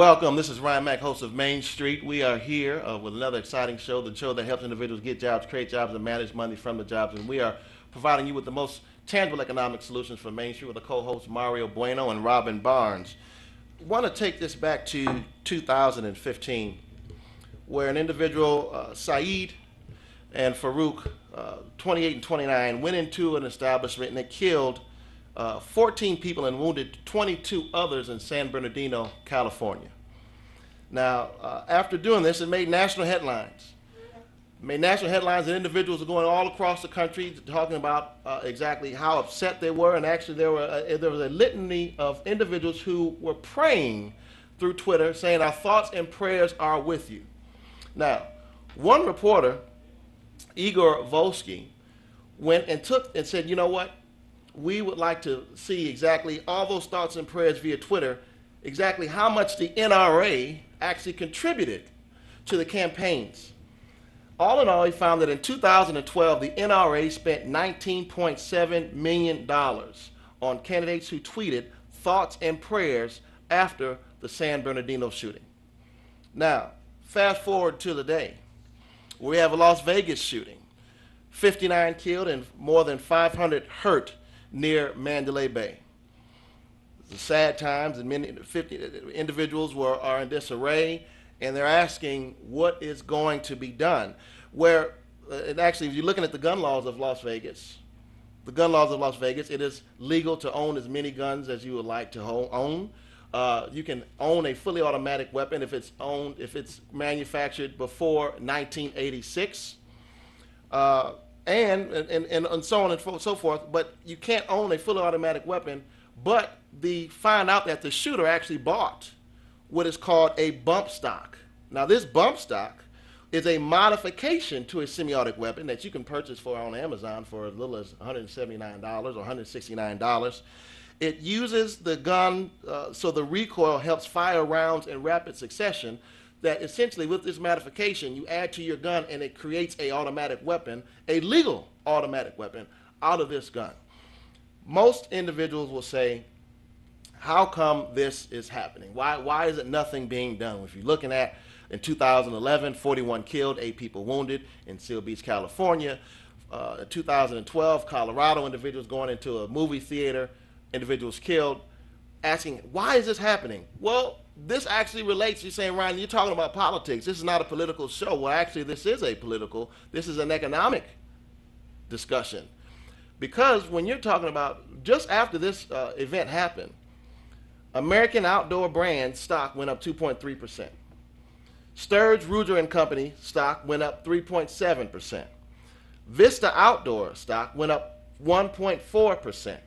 Welcome. This is Ryan Mack, host of Main Street. We are here with another exciting show, the show that helps individuals get jobs, create jobs, and manage money from the jobs. And we are providing you with the most tangible economic solutions for Main Street with the co-hosts Mario Bueno and Robin Barnes. I want to take this back to 2015, where an individual, Saeed and Farouk, 28 and 29, went into an establishment and it killed 14 people and wounded 22 others in San Bernardino, California. Now, after doing this, it made national headlines. It made national headlines, and individuals are going all across the country talking about exactly how upset they were. And actually, there was a litany of individuals who were praying through Twitter, saying, "Our thoughts and prayers are with you." Now, one reporter, Igor Volsky, went and said, "You know what? We would like to see exactly all those thoughts and prayers via Twitter, exactly how much the NRA actually contributed to the campaigns." All in all, he found that in 2012, the NRA spent $19.7 million on candidates who tweeted thoughts and prayers after the San Bernardino shooting. Now, fast forward to the day. We have a Las Vegas shooting. 59 killed and more than 500 hurt near Mandalay Bay. It's sad times, and many 50 individuals are in disarray, and they're asking what is going to be done. And actually, if you're looking at the gun laws of Las Vegas, it is legal to own as many guns as you would like to own. You can own a fully automatic weapon if it's manufactured before 1986. And so on and so forth, but you can't own a fully automatic weapon. But they find out that the shooter actually bought what is called a bump stock. Now, this bump stock is a modification to a semi-automatic weapon that you can purchase for on Amazon for as little as $179 or $169. It uses the gun so the recoil helps fire rounds in rapid succession, that essentially with this modification, you add to your gun and it creates a automatic weapon, a legal automatic weapon, out of this gun. Most individuals will say, how come this is happening? Why is it nothing being done? If you're looking at, in 2011, 41 killed, 8 people wounded in Seal Beach, California. In 2012, Colorado, individuals going into a movie theater, individuals killed. Asking, why is this happening? Well, this actually relates. You're saying, Ryan, you're talking about politics. This is not a political show. Well, actually, this is this is an economic discussion. Because when you're talking about, just after this event happened, American Outdoor Brand stock went up 2.3%. Sturge, Ruger and Company stock went up 3.7%. Vista Outdoor stock went up 1.4%.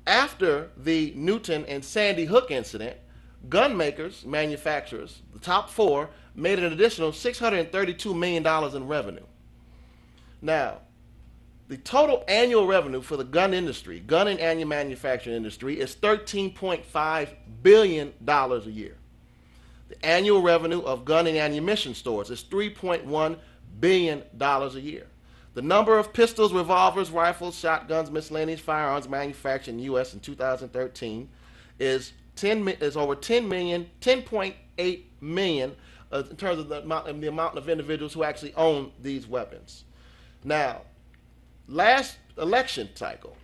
After the Newton and Sandy Hook incident, gun makers, manufacturers, the top 4, made an additional $632 million in revenue. Now, the total annual revenue for the gun industry, gun and annual manufacturing industry, is $13.5 billion a year. The annual revenue of gun and ammunition stores is $3.1 billion a year. The number of pistols, revolvers, rifles, shotguns, miscellaneous firearms manufactured in the U.S. in 2013 is over 10.8 million in terms of the amount of individuals who actually own these weapons. Now, last election cycle,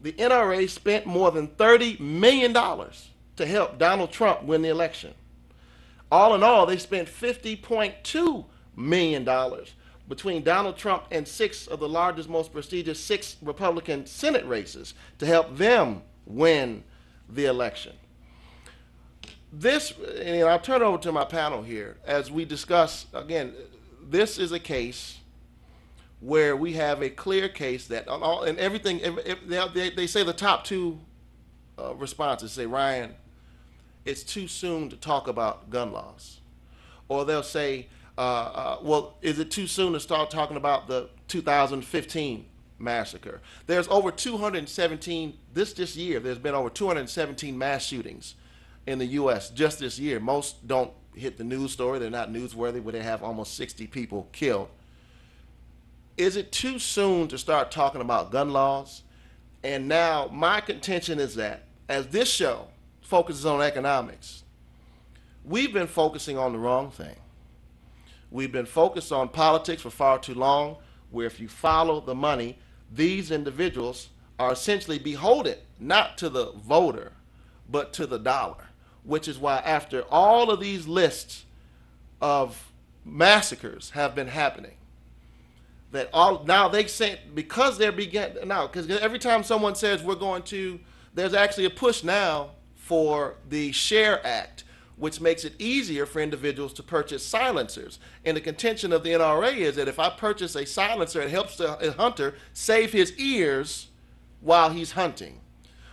the NRA spent more than $30 million to help Donald Trump win the election. All in all, they spent $50.2 million between Donald Trump and 6 of the largest, most prestigious 6 Republican Senate races to help them win the election. This, and I'll turn it over to my panel here as we discuss, again, this is a case where we have a clear case that, and everything, they say the top 2 responses say, Ryan, it's too soon to talk about gun laws. Or they'll say, well, is it too soon to start talking about the 2015 massacre? There's over 217, this year, there's been over 217 mass shootings in the U.S. just this year. Most don't hit the news story. They're not newsworthy, but they have almost 60 people killed. Is it too soon to start talking about gun laws? And now my contention is that as this show focuses on economics, we've been focusing on the wrong thing. We've been focused on politics for far too long, where if you follow the money, these individuals are essentially beholden not to the voter, but to the dollar, which is why after all of these lists of massacres have been happening, that all now they say because they're because every time someone says we're going to, there's actually a push now for the SHARE Act, which makes it easier for individuals to purchase silencers. And the contention of the NRA is that if I purchase a silencer, it helps the hunter save his ears while he's hunting.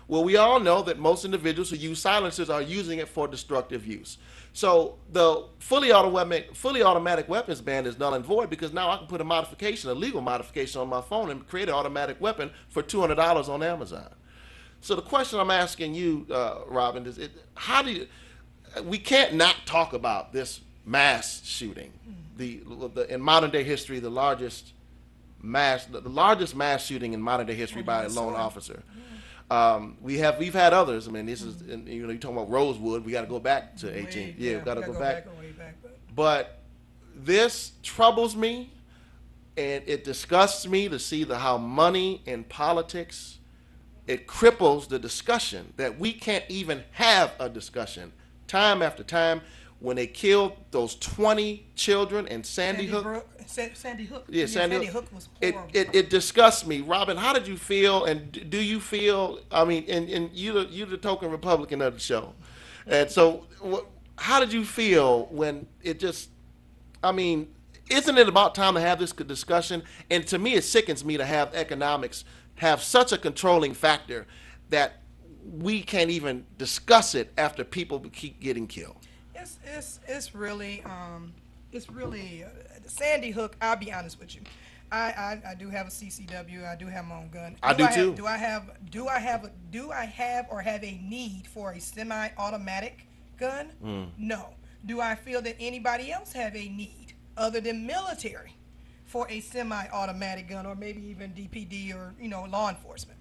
Well, we all know that most individuals who use silencers are using it for destructive use. So the fully automatic weapons ban is null and void because now I can put a legal modification on my phone and create an automatic weapon for $200 on Amazon. So the question I'm asking you, Robin, is we can't not talk about this mass shooting, in modern day history, the largest mass shooting in modern day history by a lone officer. We've had others. I mean, this is, you're talking about Rosewood. We got to go back to 18. Yeah, we got to go back. But this troubles me, and it disgusts me to see how money in politics, it cripples the discussion, that we can't even have a discussion. Time after time, when they killed those 20 children in Sandy Hook. Sandy Hook. Yeah, Sandy Hook was horrible. It disgusts me. Robin, how did you feel, and do you feel, I mean, and you're the token Republican of the show. And so how did you feel when it just, I mean, isn't it about time to have this discussion? And to me, it sickens me to have economics have such a controlling factor that we can't even discuss it after people keep getting killed. It's really Sandy Hook. I'll be honest with you. I do have a CCW. I do have my own gun. I do too. Do I have or have a need for a semi-automatic gun? No. Do I feel that anybody else have a need other than military for a semi-automatic gun, or maybe even DPD or law enforcement?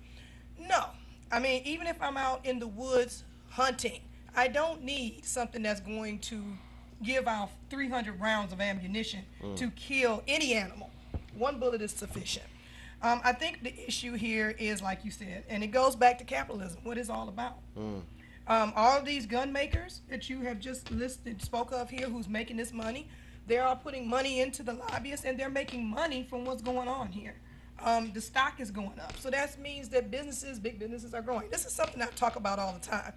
No. I mean, even if I'm out in the woods hunting, I don't need something that's going to give out 300 rounds of ammunition to kill any animal. One bullet is sufficient. I think the issue here is, like you said, and it goes back to capitalism, what it's all about. All of these gun makers that you have just spoke of here, who's making this money, they are putting money into the lobbyists, and they're making money from what's going on here. The stock is going up. So that means that big businesses are growing. This is something I talk about all the time.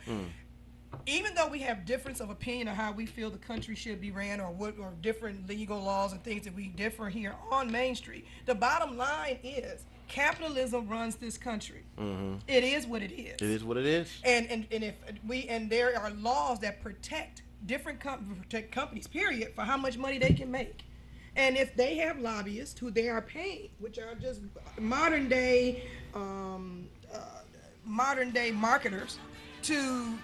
Even though we have difference of opinion on how we feel the country should be ran, or different legal laws and things that we differ here on Main Street, the bottom line is capitalism runs this country. It is what it is. It is what it is. And there are laws that protect companies, period, for how much money they can make. And if they have lobbyists who they are paying, which are just modern day marketers, to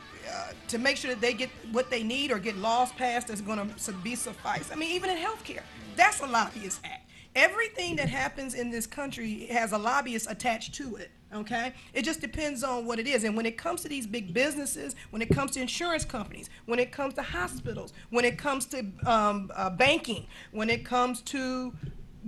make sure that they get what they need or get laws passed that's going to be suffice. I mean, even in healthcare, that's a lobbyist act. Everything that happens in this country has a lobbyist attached to it. Okay, it just depends on what it is. And when it comes to these big businesses, when it comes to insurance companies, when it comes to hospitals, when it comes to banking, when it comes to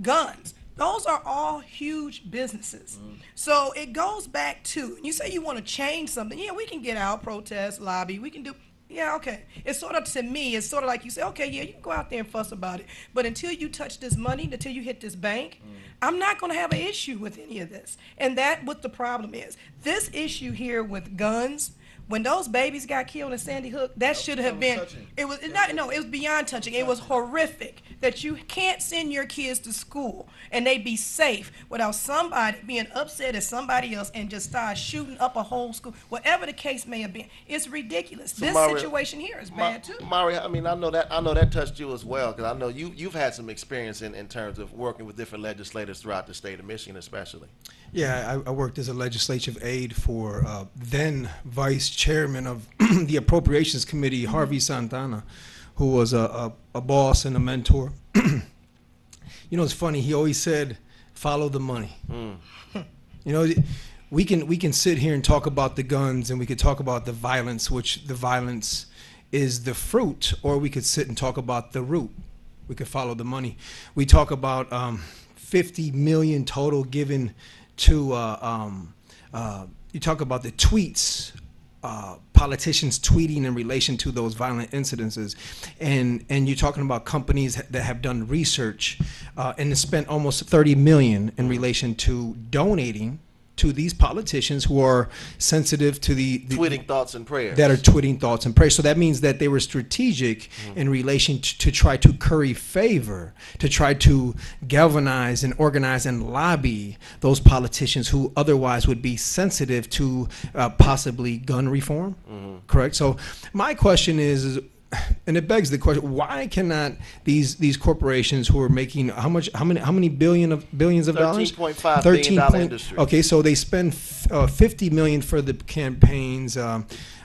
guns, those are all huge businesses. So it goes back to, you say you want to change something. Yeah, we can get out, protest, lobby. We can do. Yeah, okay. It's sort of, to me, it's sort of like you say, okay, yeah, you can go out there and fuss about it. But until you touch this money, until you hit this bank, I'm not going to have an issue with any of this. And that's what the problem is. This issue here with guns, when those babies got killed in Sandy Hook, that should have been, it was beyond touching. It was horrific that you can't send your kids to school and they be safe without somebody being upset at somebody else and just start shooting up a whole school, whatever the case may have been. It's ridiculous. So this situation here is bad too. Mari, I mean, I know that touched you as well, because I know you've had some experience in terms of working with different legislators throughout the state of Michigan, especially. Yeah, I worked as a legislative aide for then Vice Chairman of the Appropriations Committee, Harvey Santana, who was a boss and a mentor. It's funny. He always said, "Follow the money." We can sit here and talk about the guns, and we could talk about the violence, which the violence is the fruit, or we could sit and talk about the root. We could follow the money. We talk about 50 million total given to, you talk about the tweets, politicians tweeting in relation to those violent incidences, and you're talking about companies that have done research and spent almost 30 million in relation to donating to these politicians who are sensitive to the tweeting thoughts and prayers. That are tweeting thoughts and prayers. So that means that they were strategic in relation to try to curry favor, to try to galvanize and organize and lobby those politicians who otherwise would be sensitive to possibly gun reform. Correct? So my question is, and it begs the question: why cannot these corporations who are making how many billions of dollars? $13.5 billion industry. Okay, so they spend 50 million for the campaigns,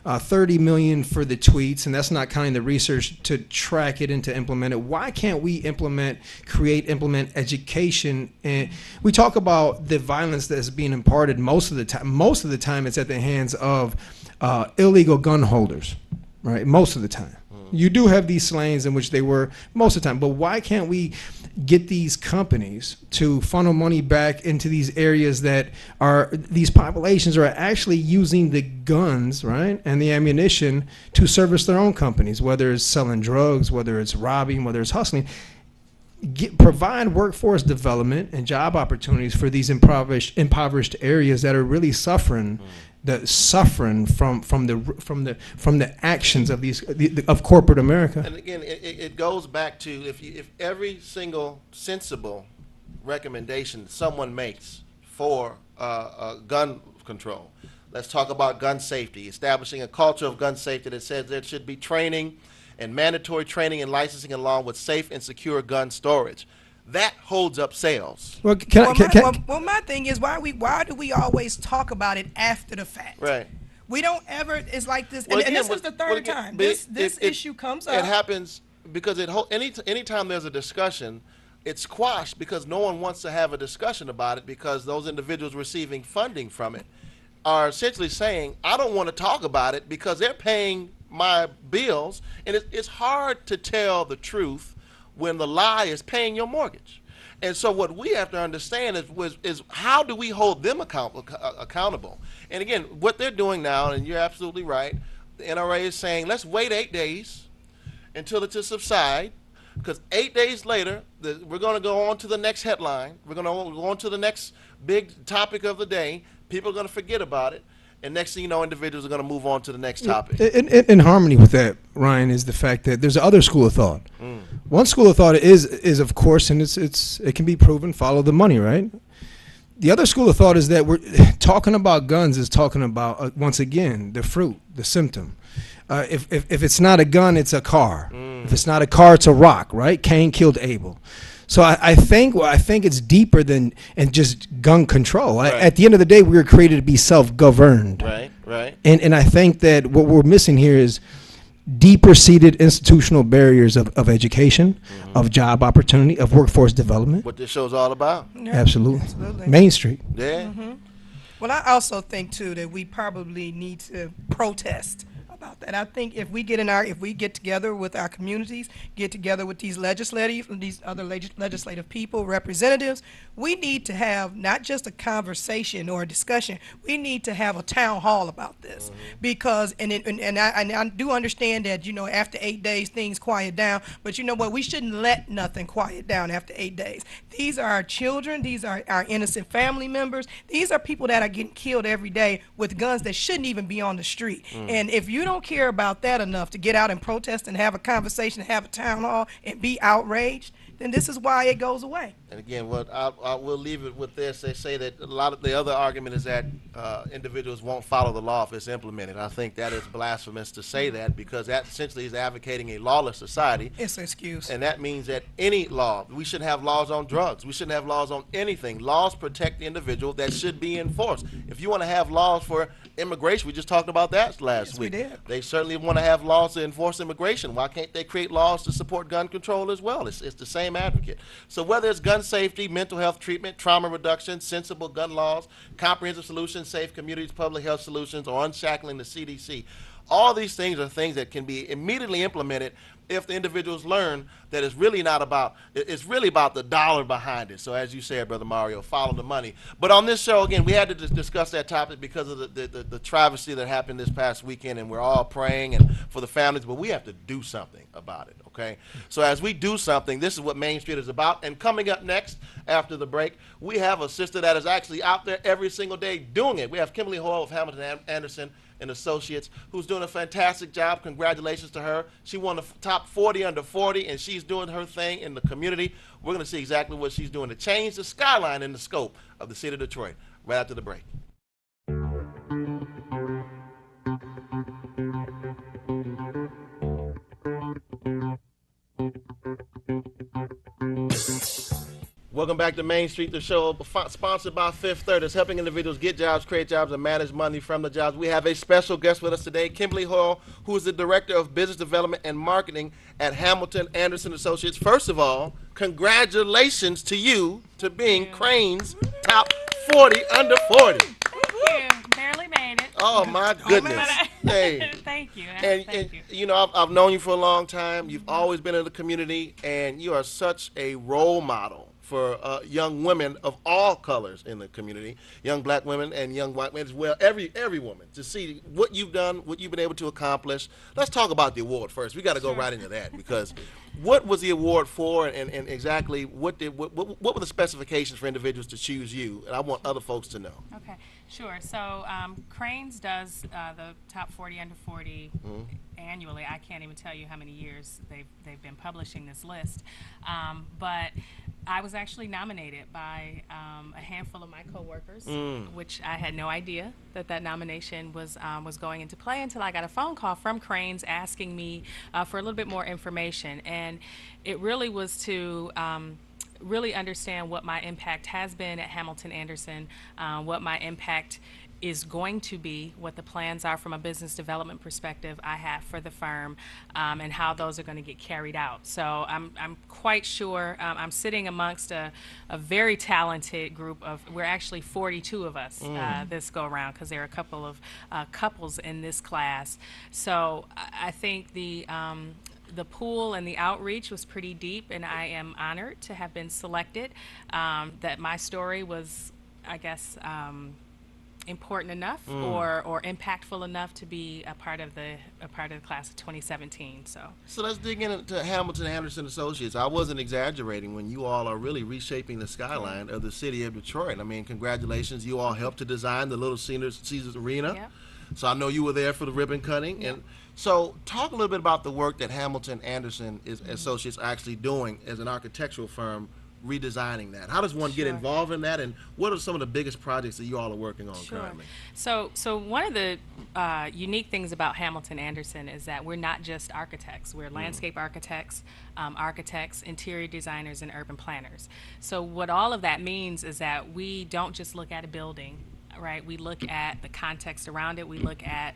30 million for the tweets, and that's not counting the research to track it and to implement it. Why can't we implement education? And we talk about the violence that's being imparted most of the time. Most of the time, it's at the hands of illegal gun holders, right? Most of the time. You do have these slayings in which they were most of the time, but why can't we get these companies to funnel money back into these areas that are, these populations are actually using the guns, right, and the ammunition to service their own companies, whether it's selling drugs, whether it's robbing, whether it's hustling. Provide workforce development and job opportunities for these impoverished areas that are really suffering from the actions of of corporate America. And again, it goes back to if every single sensible recommendation someone makes for gun control. Let's talk about gun safety, establishing a culture of gun safety that says there should be training and mandatory training and licensing along with safe and secure gun storage. That holds up sales. Well, my thing is, why do we always talk about it after the fact? Right. We don't ever. It's like this, Well, and again, this is the third time this issue comes up. It happens because anytime there's a discussion, it's squashed because no one wants to have a discussion about it, because those individuals receiving funding from it are essentially saying, I don't want to talk about it because they're paying my bills, and it's hard to tell the truth when the lie is paying your mortgage. And so what we have to understand is how do we hold them accountable? And again, what they're doing now, and you're absolutely right, the NRA is saying, let's wait 8 days until it subsides, because 8 days later, we're going to go on to the next headline. We're going to go on to the next big topic of the day. People are going to forget about it. And next thing you know, individuals are going to move on to the next topic. In harmony with that, Ryan, is the fact that there's another school of thought. One school of thought is of course, and it can be proven, follow the money, right? The other school of thought is that we're talking about guns is talking about, once again, the fruit, the symptom. If it's not a gun, it's a car. If it's not a car, it's a rock, right? Cain killed Abel. So I think it's deeper than just gun control. Right. At the end of the day, we were created to be self-governed. Right. And I think that what we're missing here is deeper-seated institutional barriers of education, of job opportunity, of workforce development. What this show's all about. Yeah, Absolutely. Main Street. Yeah. Well, I also think too that we probably need to protest about that. I think if we get together with our communities, get together with these other legislative people, representatives, we need to have not just a conversation or a discussion. We need to have a town hall about this, because and I do understand that, after 8 days things quiet down, but you know what? We shouldn't let nothing quiet down after 8 days. These are our children. These are our innocent family members. These are people that are getting killed every day with guns that shouldn't even be on the street. And if you don't care about that enough to get out and protest and have a conversation, and have a town hall and be outraged, then this is why it goes away. And again, we'll leave it with this. They say that a lot of the other argument is that individuals won't follow the law if it's implemented. I think that is blasphemous to say that, because that essentially is advocating a lawless society. It's an excuse. And that means that any law, we shouldn't have laws on drugs. We shouldn't have laws on anything. Laws protect the individual that should be enforced. If you want to have laws for immigration, we just talked about that last week. We did. They certainly want to have laws to enforce immigration. Why can't they create laws to support gun control as well? It's the same advocate. So whether it's gun safety, mental health treatment, trauma reduction, sensible gun laws, comprehensive solutions, safe communities, public health solutions, or unshackling the CDC, All these things are things that can be immediately implemented if the individuals learn that it's really not about, it's really about the dollar behind it. So as you said, Brother Mario, follow the money. But on this show, again, we had to discuss that topic because of the travesty that happened this past weekend, and we're all praying and for the families, but we have to do something about it, okay? So as we do something, this is what Main Street is about. And coming up next, after the break, we have a sister that is actually out there every single day doing it. We have Kimberly Hoyle of Hamilton Anderson and Associates, who's doing a fantastic job. Congratulations to her. She won the top 40 under 40, and she's doing her thing in the community. We're going to see exactly what she's doing to change the skyline and the scope of the city of Detroit right after the break. Welcome back to Main Street, the show sponsored by Fifth Third. It's helping individuals get jobs, create jobs, and manage money from the jobs. We have a special guest with us today, Kimberly Hoyle, who is the Director of Business Development and Marketing at Hamilton Anderson Associates. First of all, congratulations to you to being Crane's top 40 under 40. Thank you. Barely made it. Oh, my goodness. Hey. Thank you. And Thank you. you know, I've known you for a long time. You've always been in the community, and you are such a role model for young women of all colors in the community, young black women and young white men as well, every woman, to see what you've done, what you've been able to accomplish. Let's talk about the award first. We got to go right into that, because what was the award for, and exactly what were the specifications for individuals to choose you? And I want other folks to know. Okay, sure. So Cranes does the top 40 under 40 annually. I can't even tell you how many years they've been publishing this list. But I was actually nominated by a handful of my coworkers, which I had no idea that nomination was going into play until I got a phone call from Cranes asking me for a little bit more information. And it really was to really understand what my impact has been at Hamilton Anderson, what my impact is going to be, what the plans are from a business development perspective I have for the firm, and how those are going to get carried out. So I'm quite sure I'm sitting amongst a very talented group of, we're actually 42 of us this go around, because there are a couple of couples in this class. So I think the pool and the outreach was pretty deep, and I am honored to have been selected. That my story was, I guess, important enough or impactful enough to be a part of the class of 2017. So let's dig into Hamilton Anderson Associates. I wasn't exaggerating when you all are really reshaping the skyline of the city of Detroit. I mean, congratulations. You all helped to design the Little Caesars Arena. Yep. So I know you were there for the ribbon cutting. Yep. And so talk a little bit about the work that Hamilton Anderson Associates are actually doing as an architectural firm, redesigning that. How does one get involved in that, and what are some of the biggest projects that you all are working on currently? So one of the unique things about Hamilton Anderson is that we're not just architects. We're landscape architects, interior designers, and urban planners. So what all of that means is that we don't just look at a building, right? We look at the context around it. We look at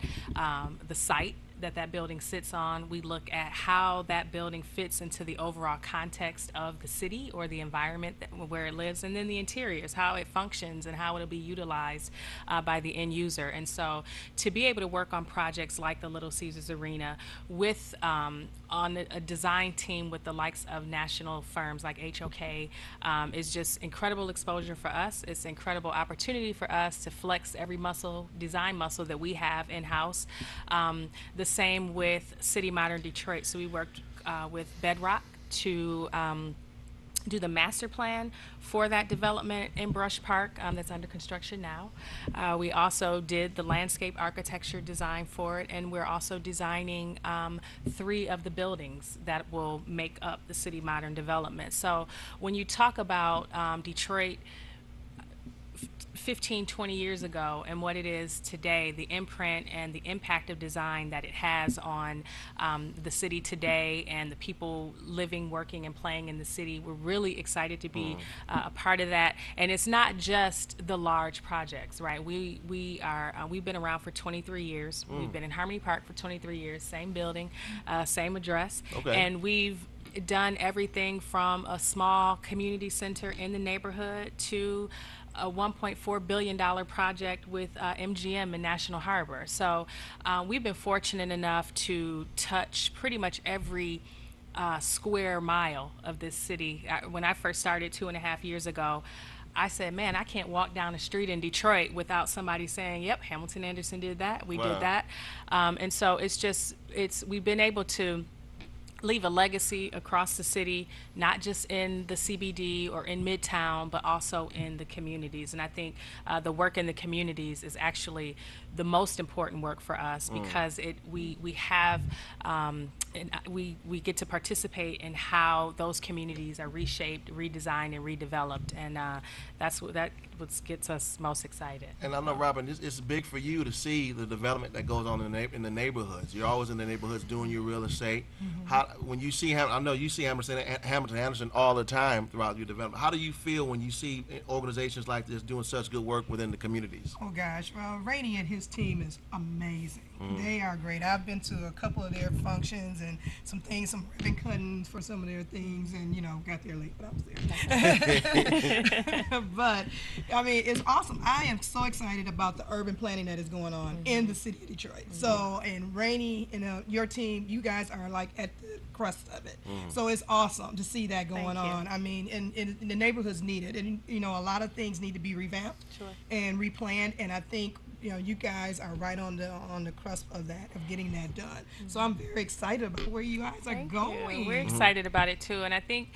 the site that building sits on. We look at how that building fits into the overall context of the city or the environment where it lives, and then the interiors, how it functions and how it'll be utilized by the end user. And so to be able to work on projects like the Little Caesars Arena with on a design team with the likes of national firms like HOK is just incredible exposure for us. It's an incredible opportunity for us to flex every design muscle that we have in-house. The same with City Modern Detroit. So we worked with Bedrock to do the master plan for that development in Brush Park that's under construction now. We also did the landscape architecture design for it, and we're also designing 3 of the buildings that will make up the City Modern development. So when you talk about Detroit 15, 20 years ago and what it is today, the imprint and the impact of design that it has on the city today and the people living, working, and playing in the city, we're really excited to be a part of that. And it's not just the large projects, right? We've been around for 23 years. We've been in Harmony Park for 23 years, same building, same address. Okay. And we've done everything from a small community center in the neighborhood to a $1.4 billion project with MGM in National Harbor. So we've been fortunate enough to touch pretty much every square mile of this city. When I first started 2.5 years ago, I said, man, I can't walk down the street in Detroit without somebody saying, yep, Hamilton Anderson did that, we Wow. did that. And so we've been able to leave a legacy across the city, not just in the CBD or in Midtown, but also in the communities. And I think the work in the communities is actually the most important work for us because we have we get to participate in how those communities are reshaped, redesigned, and redeveloped, and that's what gets us most excited. And I know, Robin, it's big for you to see the development that goes on in the neighborhoods. You're always in the neighborhoods doing your real estate. When you see I know you see Hamilton Anderson all the time throughout your development. How do you feel when you see organizations like this doing such good work within the communities? Oh gosh, well, Rainey and his team is amazing. They are great. I've been to a couple of their functions and some ribbon cutting for some of their things, and got there late, but I was there. But I mean, it's awesome. I am so excited about the urban planning that is going on in the city of Detroit. So, and Rainey and your team, you guys are like at the crust of it. So it's awesome to see that going Thank you. on. I mean, and the neighborhoods need it, and a lot of things need to be revamped and replanned. And I think you guys are right on the cusp of that, of getting that done. So I'm very excited about where you guys are Thank going. you. We're excited about it too, and I think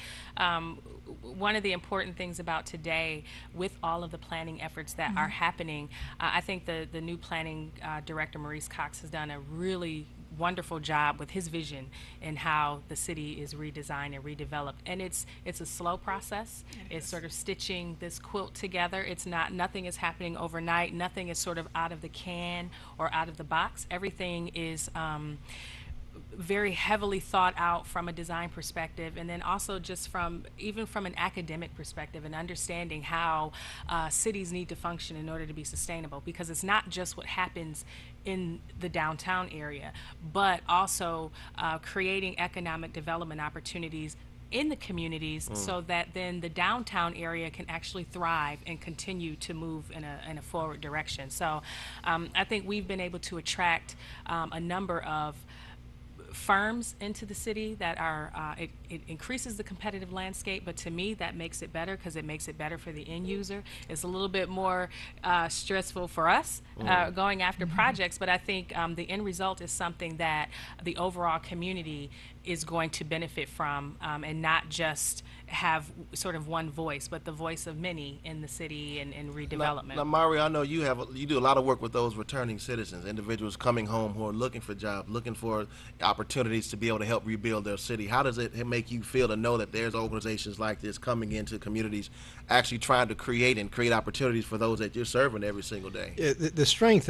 one of the important things about today, with all of the planning efforts that are happening, I think the new planning director, Maurice Cox, has done a really wonderful job with his vision and how the city is redesigned and redeveloped. And it's a slow process. It's sort of stitching this quilt together. Nothing is happening overnight. Nothing is sort of out of the can or out of the box. Everything is very heavily thought out from a design perspective, and then also just even from an academic perspective, and understanding how cities need to function in order to be sustainable, because it's not just what happens in the downtown area, but also creating economic development opportunities in the communities so that then the downtown area can actually thrive and continue to move in a forward direction. So I think we've been able to attract a number of firms into the city that are, it increases the competitive landscape, but to me that makes it better because it makes it better for the end user. It's a little bit more stressful for us going after projects, but I think the end result is something that the overall community is going to benefit from, and not just have sort of one voice, but the voice of many in the city and redevelopment. Now, Mario, I know you do a lot of work with those returning citizens, individuals coming home who are looking for jobs, looking for opportunities to be able to help rebuild their city. How does it make you feel to know that there's organizations like this coming into communities, actually trying to create opportunities for those that you're serving every single day? Yeah, the strength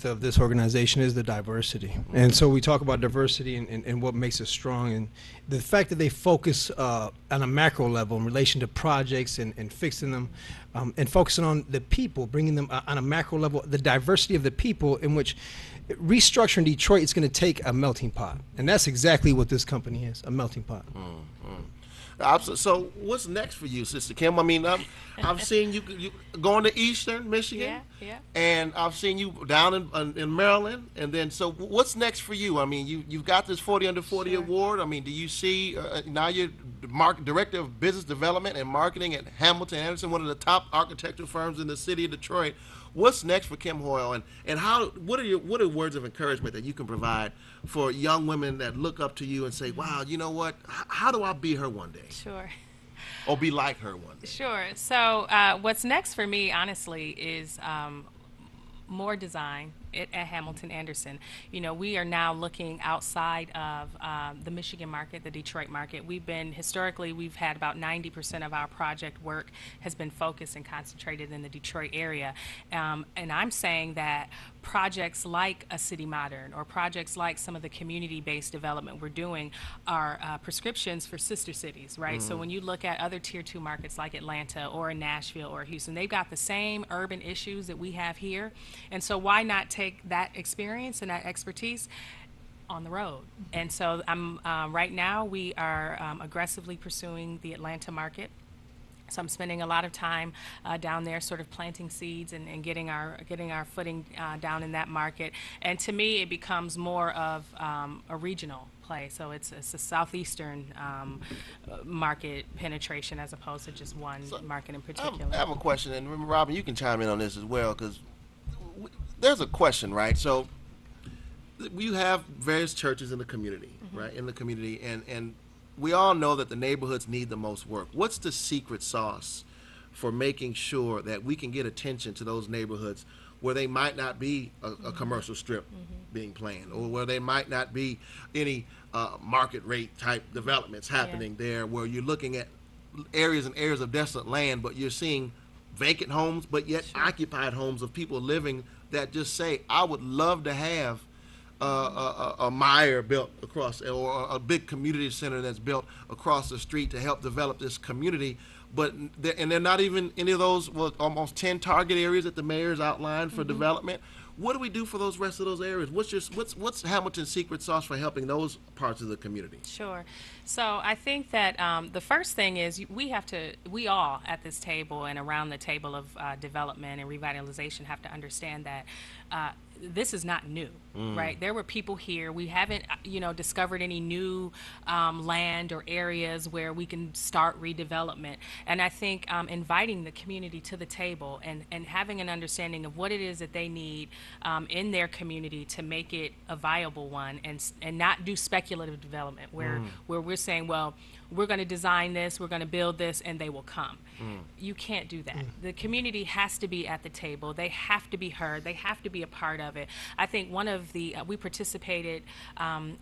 of this organization is the diversity, and so we talk about diversity and what makes it strong, and the fact that they focus on a macro level in relation to projects and fixing them, and focusing on the people, bringing them on a macro level, the diversity of the people, in which restructuring Detroit is going to take a melting pot, and that's exactly what this company is, a melting pot. So what's next for you, Sister Kim? I mean, I've seen you going to Eastern Michigan, Yeah. and I've seen you down in Maryland, and then so what's next for you? I mean, you've got this 40 Under 40 award. I mean, do you see now you're Director of Business Development and Marketing at Hamilton Anderson, one of the top architectural firms in the city of Detroit. What's next for Kim Hoyle, and what are words of encouragement that you can provide for young women that look up to you and say, wow, you know what, how do I be her one day? Sure. Or be like her one day? Sure. So what's next for me, honestly, is more design at Hamilton Anderson. We are now looking outside of the Michigan market, the Detroit market. Historically, we've had about 90% of our project work has been focused and concentrated in the Detroit area. And I'm saying that projects like a City Modern or projects like some of the community-based development we're doing are prescriptions for sister cities, right? So when you look at other Tier 2 markets like Atlanta or Nashville or Houston, they've got the same urban issues that we have here. And so why not take that experience and that expertise on the road? And so right now we are aggressively pursuing the Atlanta market. So I'm spending a lot of time down there, sort of planting seeds and getting our footing down in that market. And to me, it becomes more of a regional play. So it's a southeastern market penetration as opposed to just one market in particular. I have a question, and remember, Robin, you can chime in on this as well, because there's a question, right? So you have various churches in the community, right? In the community, and we all know that the neighborhoods need the most work. What's the secret sauce for making sure that we can get attention to those neighborhoods where they might not be a commercial strip being planned, or where they might not be any market rate type developments happening there, where you're looking at areas and areas of desolate land, but you're seeing vacant homes, but yet occupied homes of people living that just say, I would love to have a Meijer built across, or a big community center that's built across the street to help develop this community. But they're not even any of those, well, almost 10 target areas that the mayor's outlined for development. What do we do for those rest of those areas? What's Hamilton's secret sauce for helping those parts of the community? Sure. So I think that the first thing is we all at this table and around the table of development and revitalization have to understand that this is not new, right? There were people here. We haven't, discovered any new land or areas where we can start redevelopment. And I think inviting the community to the table and having an understanding of what it is that they need in their community to make it a viable one, and not do speculative development where we're saying, well, we're going to design this, we're going to build this, and they will come. You can't do that. The community has to be at the table. They have to be heard. They have to be a part of it. I think one of the, we participated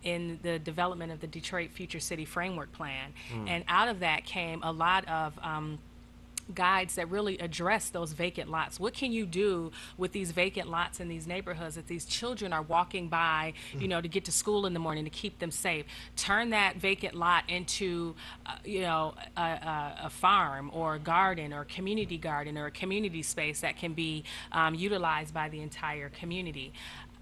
in the development of the Detroit Future City Framework Plan, and out of that came a lot of guides that really address those vacant lots. What can you do with these vacant lots in these neighborhoods that these children are walking by, to get to school in the morning, to keep them safe? Turn that vacant lot into, a farm or a garden or a community garden or a community space that can be utilized by the entire community.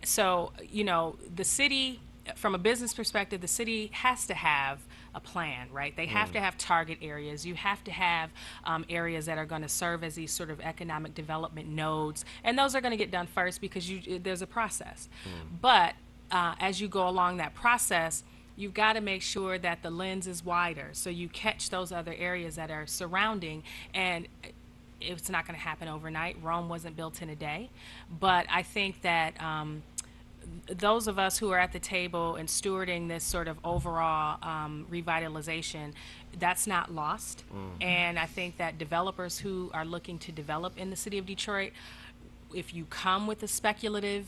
So, the city, from a business perspective, the city has to have a plan, right? They have to have target areas. You have to have areas that are going to serve as these sort of economic development nodes, and those are going to get done first because there's a process. But as you go along that process, you've got to make sure that the lens is wider, so you catch those other areas that are surrounding. And it's not going to happen overnight. Rome wasn't built in a day. But I think that those of us who are at the table and stewarding this sort of overall revitalization, that's not lost. And I think that developers who are looking to develop in the city of Detroit, if you come with a speculative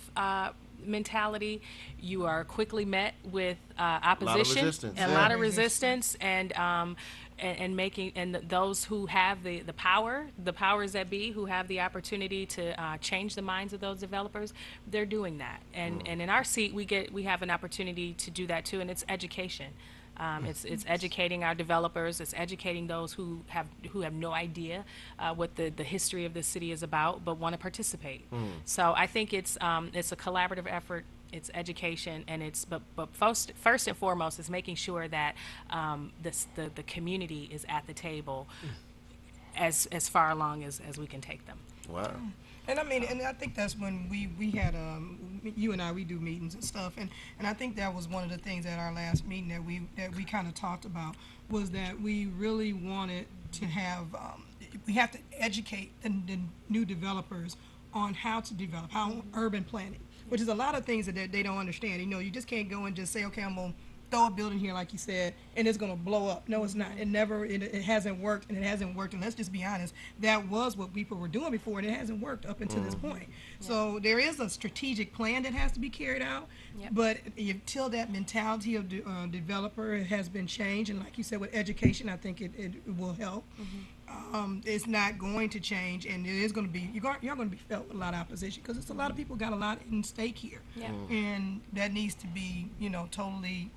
mentality, you are quickly met with opposition, a lot of resistance, and making, and those who have the powers that be, who have the opportunity to change the minds of those developers, they're doing that. And in our seat, we have an opportunity to do that too, and it's education. It's educating our developers. It's educating those who have no idea what the history of this city is about, but want to participate. So I think it's a collaborative effort. It's education, and but first and foremost is making sure that the community is at the table as far along as we can take them. Wow. And I mean, and I think that's when we had, you and I, we do meetings and stuff, and I think that was one of the things at our last meeting that we kind of talked about, was that we really wanted to have, we have to educate the new developers on how to develop, how urban planning, which is a lot of things that they don't understand. You just can't go and just say, okay, I'm going to throw a building here, like you said, and it's going to blow up. No, it's not. It hasn't worked, and it hasn't worked. And let's just be honest, that was what people were doing before, and it hasn't worked up until this point. Yeah. So there is a strategic plan that has to be carried out, but until that mentality of developer has been changed, and like you said, with education, I think it will help. It's not going to change, and it is going to be, you're going to be felt with a lot of opposition, because it's a lot of people got a lot in stake here, and that needs to be, totally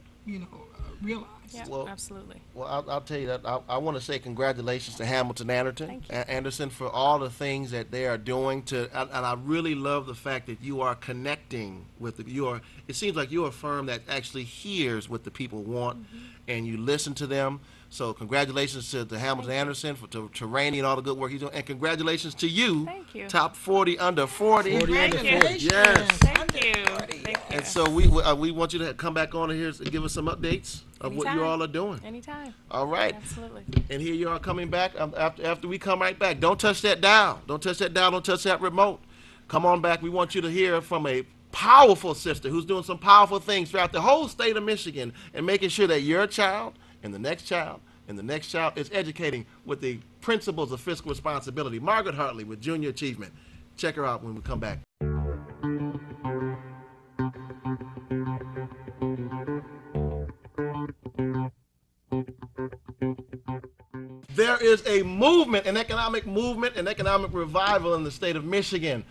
realized. Yeah, Well, absolutely. Well, I'll tell you that I want to say congratulations to Hamilton Thank you. Anderson for all the things that they are doing and I really love the fact that you are connecting with it seems like you're a firm that actually hears what the people want and you listen to them. So congratulations to Hamilton Anderson, to Rainey and all the good work he's doing, and congratulations to you, Thank you. top 40 under 40. 40 under 40. Yes. Thank you. Thank you. And so we want you to come back on here and give us some updates of what you Anytime. all are doing. Anytime. All right. Absolutely. And here you are coming back after we come right back. Don't touch that dial. Don't touch that dial. Don't touch that remote. Come on back. We want you to hear from a powerful sister who's doing some powerful things throughout the whole state of Michigan and making sure that your child and the next child and the next child is educating with the principles of fiscal responsibility. Margaret Hartley with Junior Achievement. Check her out when we come back. There is a movement, an economic revival in the state of Michigan.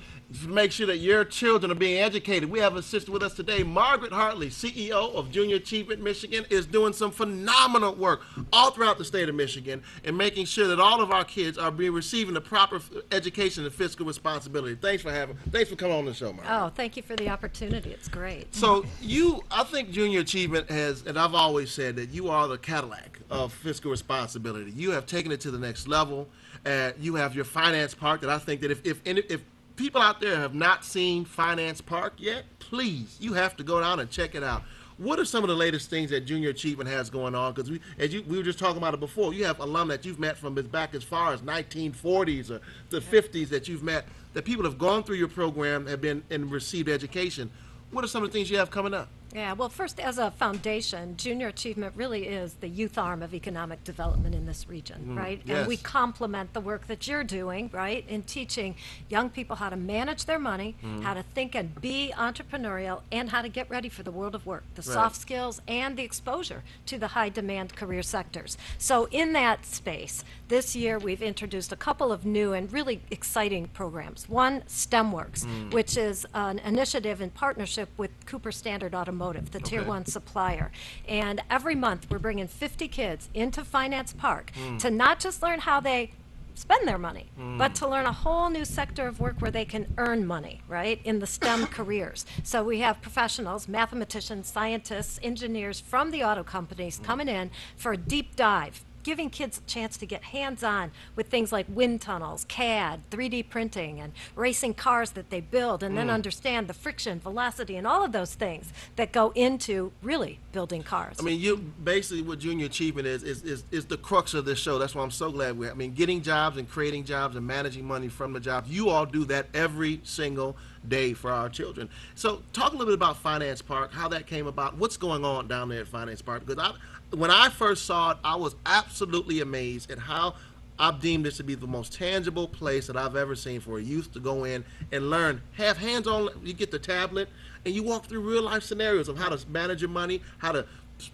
Make sure that your children are being educated. We have a sister with us today, Margaret Hartley, CEO of Junior Achievement Michigan, is doing some phenomenal work all throughout the state of Michigan and making sure that all of our kids are receiving the proper education and fiscal responsibility. Thanks for coming on the show, Margaret. Oh, thank you for the opportunity. It's great. So I think Junior Achievement and I've always said that you are the Cadillac of fiscal responsibility. You have taken it to the next level. You have your Finance Park that I think that if people out there have not seen Finance Park yet, please, you have to go down and check it out. What are some of the latest things that Junior Achievement has going on? Because we were just talking about it before. You have alum that you've met from back as far as 1940s or the 50s that you've met, that people have gone through your program, have been and received education. What are some of the things you have coming up? Yeah, well, first, as a foundation, Junior Achievement really is the youth arm of economic development in this region, right? yes. And we complement the work that you're doing, right, in teaching young people how to manage their money, how to think and be entrepreneurial, and how to get ready for the world of work, the soft skills and the exposure to the high-demand career sectors. So in that space, this year we've introduced a couple of new and really exciting programs. One, STEMworks, which is an initiative in partnership with Cooper Standard Automotive, the Tier 1 supplier. And every month we're bringing 50 kids into Finance Park to not just learn how they spend their money, but to learn a whole new sector of work where they can earn money, right, in the STEM careers. So we have professionals, mathematicians, scientists, engineers from the auto companies coming in for a deep dive, giving kids a chance to get hands-on with things like wind tunnels, CAD, 3D printing, and racing cars that they build, and then understand the friction, velocity, and all of those things that go into really building cars. I mean, you basically what Junior Achievement is the crux of this show. That's why I'm so glad we're. I mean, getting jobs and creating jobs and managing money from the jobs. You all do that every single day for our children. So, talk a little bit about Finance Park, how that came about, what's going on down there at Finance Park. Because when I first saw it, I was absolutely amazed at how I've deemed this to be the most tangible place that I've ever seen for a youth to go in and learn, have hands-on. You get the tablet and you walk through real-life scenarios of how to manage your money, how to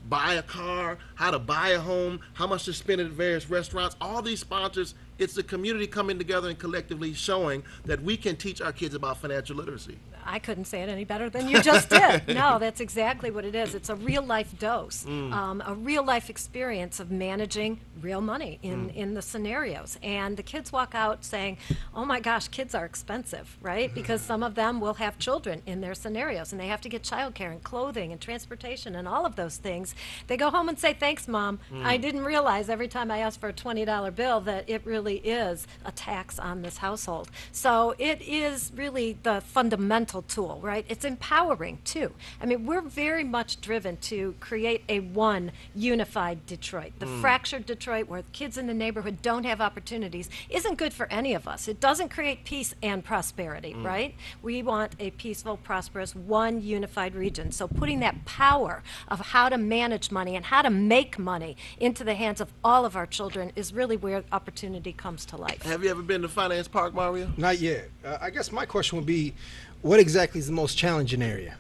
buy a car, how to buy a home, how much to spend at various restaurants. All these sponsors, it's the community coming together and collectively showing that we can teach our kids about financial literacy. I couldn't say it any better than you just did. No, that's exactly what it is. It's a real-life dose, a real-life experience of managing real money in the scenarios. And the kids walk out saying, oh my gosh, kids are expensive, right? Because some of them will have children in their scenarios, and they have to get childcare and clothing and transportation and all of those things. They go home and say, thanks, Mom. I didn't realize every time I ask for a $20 bill that it really is a tax on this household. So it is really the fundamental tool, right? It's empowering too. I mean, we're very much driven to create a one unified Detroit. The fractured Detroit where kids in the neighborhood don't have opportunities isn't good for any of us. It doesn't create peace and prosperity, right? We want a peaceful, prosperous, one unified region. So putting that power of how to manage money and how to make money into the hands of all of our children is really where opportunity comes to life. Have you ever been to Finance Park, Mario? Not yet. I guess my question would be, what exactly is the most challenging area?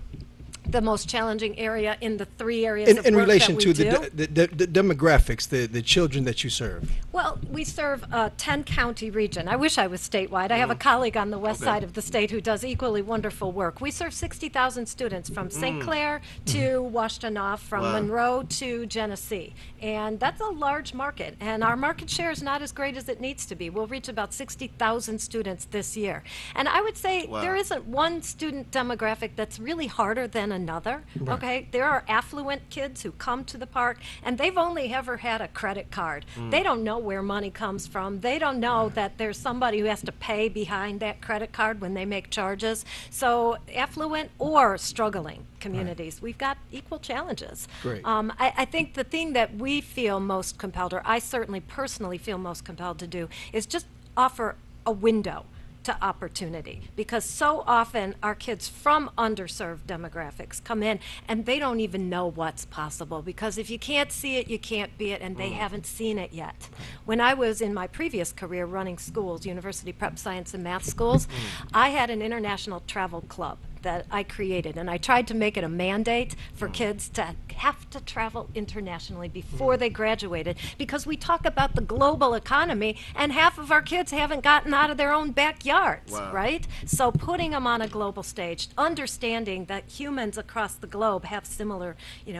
the most challenging area in the 3 areas In, of in work relation that we to do. the demographics, the children that you serve. Well, we serve a 10-county region. I wish I was statewide. I have a colleague on the west side of the state who does equally wonderful work. We serve 60,000 students from St. Clair to Washtenaw, from Wow. Monroe to Genesee. And that's a large market. And our market share is not as great as it needs to be. We'll reach about 60,000 students this year. And I would say Wow. there isn't one student demographic that's really harder than another. Okay? There are affluent kids who come to the park and they've only ever had a credit card. They don't know where money comes from. They don't know that there's somebody who has to pay behind that credit card when they make charges. So affluent or struggling communities, we've got equal challenges. Great. I think the thing that we feel most compelled, or I certainly personally feel most compelled to do, is just offer a window to opportunity, because so often our kids from underserved demographics come in and they don't even know what's possible, because if you can't see it, you can't be it, and they haven't seen it yet. When I was in my previous career running schools, university prep science and math schools, I had an international travel club that I created, and I tried to make it a mandate for kids to have to travel internationally before they graduated, because we talk about the global economy and half of our kids haven't gotten out of their own backyards, Wow. right? So putting them on a global stage, understanding that humans across the globe have similar,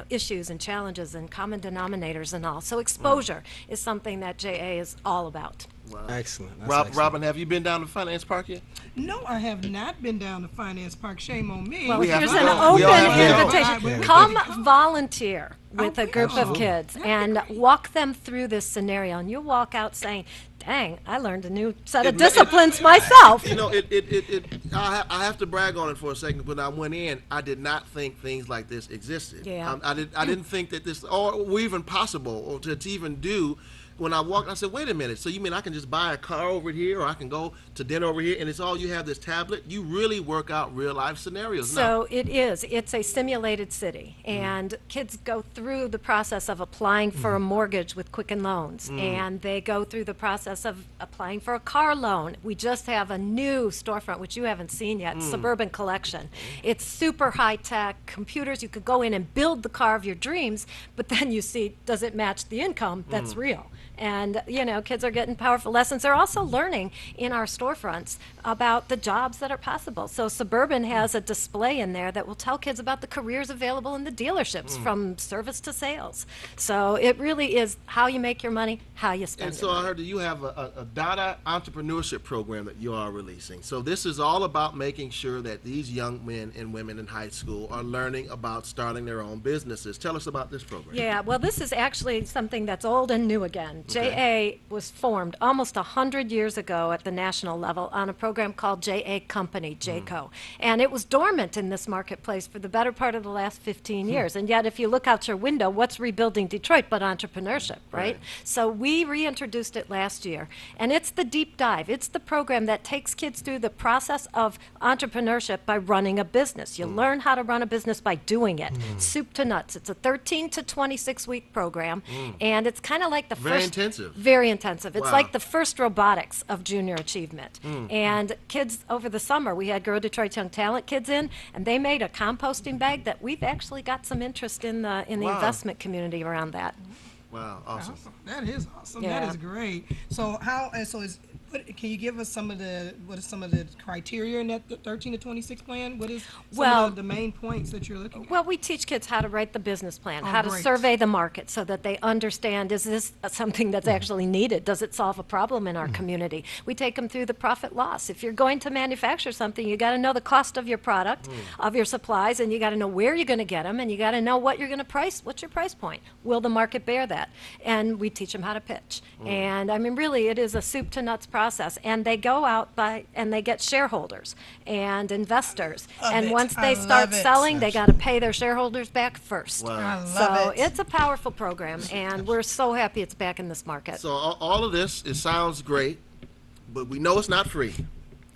issues and challenges and common denominators and all. So exposure is something that JA is all about. Wow. Excellent. That's Rob, excellent. Robin, have you been down to Finance Park yet? No, I have not been down to Finance Park. Shame on me. Well, We have here's to an go. We all open have to go. invitation. Yeah. Come volunteer with a group of Absolutely. kids and walk them through this scenario, and you'll walk out saying, dang, I learned a new set of It ma- it- disciplines myself. I have to brag on it for a second. When I went in, I did not think things like this existed. Yeah. I didn't think that this, or were even possible, or to even do. When I walked, I said, wait a minute, so you mean I can just buy a car over here, or I can go to dinner over here, and it's all you have, this tablet? You really work out real life scenarios. So it is. It's a simulated city, and kids go through the process of applying for a mortgage with Quicken Loans, and they go through the process of applying for a car loan. We just have a new storefront, which you haven't seen yet, Suburban Collection. It's super high tech, computers. You could go in and build the car of your dreams, but then you see, does it match the income that's real? And, kids are getting powerful lessons. They're also learning in our storefronts about the jobs that are possible. So Suburban has a display in there that will tell kids about the careers available in the dealerships, from service to sales. So it really is how you make your money, how you spend And it. so I heard that you have a Dada entrepreneurship program that you are releasing. So this is all about making sure that these young men and women in high school are learning about starting their own businesses. Tell us about this program. Yeah, well, this is actually something that's old and new again. JA was formed almost 100 years ago at the national level on a program called JA Company, JCO. And it was dormant in this marketplace for the better part of the last 15 years. And yet, if you look out your window, what's rebuilding Detroit but entrepreneurship, right? So we reintroduced it last year. And it's the deep dive. It's the program that takes kids through the process of entrepreneurship by running a business. You learn how to run a business by doing it, soup to nuts. It's a 13 to 26-week program, and it's kind of like the Very first... intensive. Very intensive. It's Wow. like the first robotics of junior achievement. And kids over the summer, we had Grow Detroit Young Talent kids in, and they made a composting bag that we've actually got some interest in the Wow. investment community around that. Wow, awesome. Awesome. That is awesome. Yeah. That is great. So can you give us some of the criteria in that 13 to 26 plan? What is some Well- of the main points that you're looking at? Well, we teach kids how to write the business plan, Oh, how to great. survey the market so that they understand, is this something that's actually needed? Does it solve a problem in our community? We take them through the profit loss. If you're going to manufacture something, you got to know the cost of your product, of your supplies, and you got to know where you're going to get them, and you got to know what you're going to price. What's your price point? Will the market bear that? And we teach them how to pitch. And I mean, really, it is a soup to nuts process. And they go out and they get shareholders and investors. Love And it. once I they start love it. selling, they got to pay their shareholders back first. Wow. I love So it. it's a powerful program, and we're so happy it's back in this market. So all of this, it sounds great, but we know it's not free.